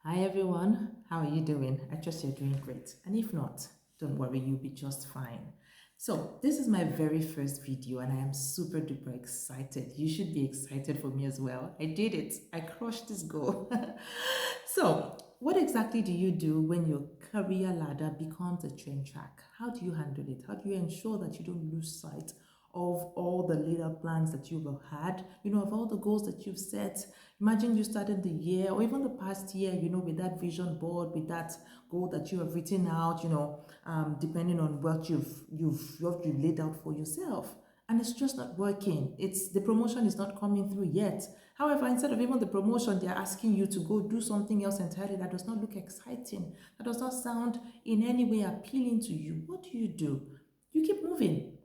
Hi everyone, how are you doing? I trust you're doing great. And if not, don't worry, you'll be just fine. So, this is my very first video and I am super duper excited. You should be excited for me as well. I did it, I crushed this goal. So, what exactly do you do when your career ladder becomes a train track? How do you handle it? How do you ensure that you don't lose sight of all the later plans that you've had, of all the goals that you've set? Imagine you started the year or even the past year, with that vision board, with that goal that you have written out, depending on what you've laid out for yourself. And it's just not working. It's the promotion is not coming through yet. However, instead of even the promotion, they're asking you to go do something else entirely that does not look exciting, that does not sound in any way appealing to you. What do? You keep moving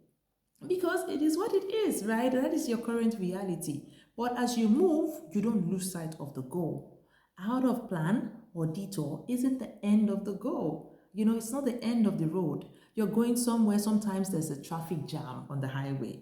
because it is what it is, right? That is your current reality. But as you move, you don't lose sight of the goal. Out of plan or detour isn't the end of the goal. It's not the end of the road. You're going somewhere, sometimes there's a traffic jam on the highway.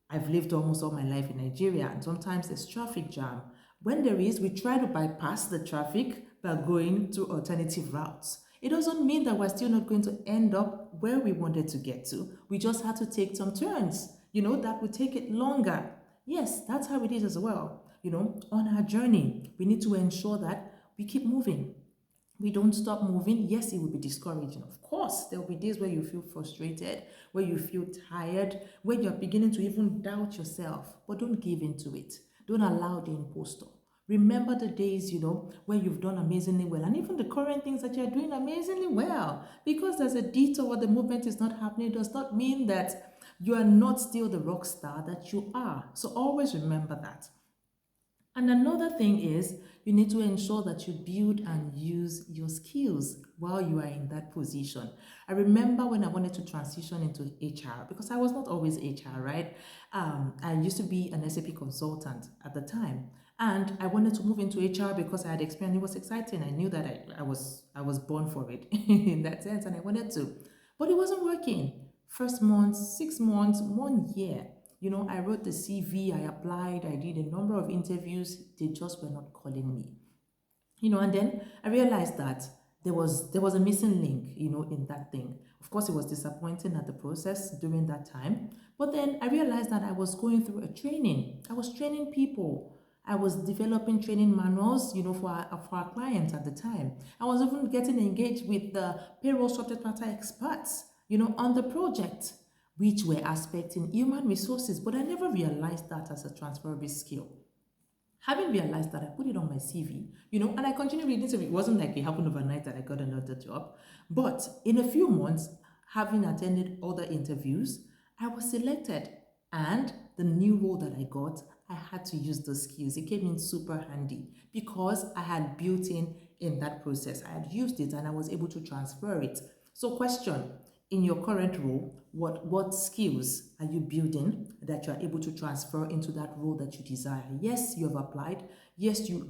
I've lived almost all my life in Nigeria, and sometimes there's traffic jam. When there is, we try to bypass the traffic by going to alternative routes. It doesn't mean that we're still not going to end up where we wanted to get to. We just had to take some turns, that would take it longer. Yes, that's how it is as well. On our journey, we need to ensure that we keep moving. We don't stop moving. Yes, it will be discouraging. Of course, there will be days where you feel frustrated, where you feel tired, where you're beginning to even doubt yourself. But don't give in to it. Don't allow the imposter. Remember the days, where you've done amazingly well, and even the current things that you're doing amazingly well. Because there's a detour or the movement is not happening, does not mean that you are not still the rock star that you are. So always remember that. And another thing is you need to ensure that you build and use your skills while you are in that position. I remember when I wanted to transition into HR, because I was not always HR, right? I used to be an SAP consultant at the time. And I wanted to move into HR because I had experienced it was exciting. I knew that I was born for it in that sense, and I wanted to. But it wasn't working. First month, 6 months, 1 year. I wrote the CV, I applied, I did a number of interviews. They just were not calling me. And then I realized that there was a missing link, in that thing. Of course, it was disappointing at the process during that time. But then I realized that I was going through a training. I was training people. I was developing training manuals, for our clients at the time. I was even getting engaged with the payroll subject matter experts, on the project, which were aspects in human resources. But I never realized that as a transferable skill. Having realized that, I put it on my CV, and I continued reading. So it wasn't like it happened overnight that I got another job. But in a few months, having attended other interviews, I was selected. And the new role that I got, I had to use those skills. It came in super handy because I had built in that process. I had used it and I was able to transfer it. So question, in your current role, what skills are you building that you are able to transfer into that role that you desire? Yes, you have applied. Yes, you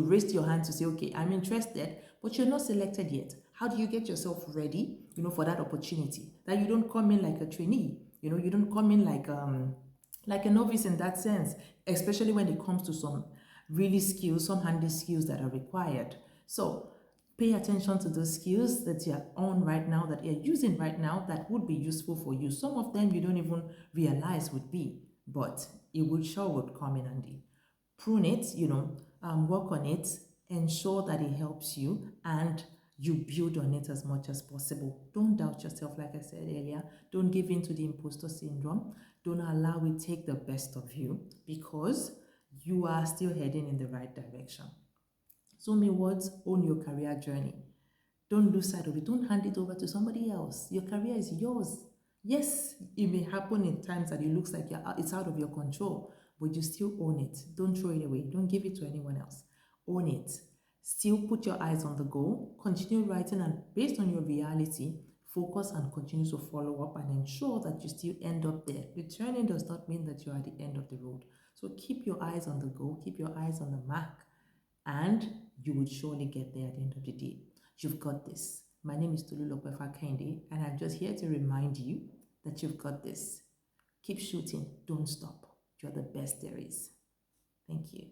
raised your hand to say, okay, I'm interested, but you're not selected yet. How do you get yourself ready, for that opportunity? That you don't come in like a trainee, you don't come in like a novice in that sense, especially when it comes to some really skills, some handy skills that are required. So pay attention to those skills that you're on right now, that you're using right now, that would be useful for you. Some of them you don't even realize would be, but it would come in handy. Prune it, work on it, ensure that it helps you, and you build on it as much as possible. Don't doubt yourself, like I said earlier. Don't give in to the imposter syndrome. Don't allow it take the best of you, because you are still heading in the right direction. So many words, own your career journey. Don't lose sight of it. Don't hand it over to somebody else. Your career is yours. Yes, it may happen in times that it looks like it's out of your control, but you still own it. Don't throw it away. Don't give it to anyone else. Own it. Still put your eyes on the goal. Continue writing, and based on your reality, focus and continue to follow up and ensure that you still end up there. Returning does not mean that you are at the end of the road. So keep your eyes on the goal. Keep your eyes on the mark, and you will surely get there at the end of the day. You've got this. My name is Tolu Lokwefa Kende, and I'm just here to remind you that you've got this. Keep shooting, don't stop. You're the best there is. Thank you.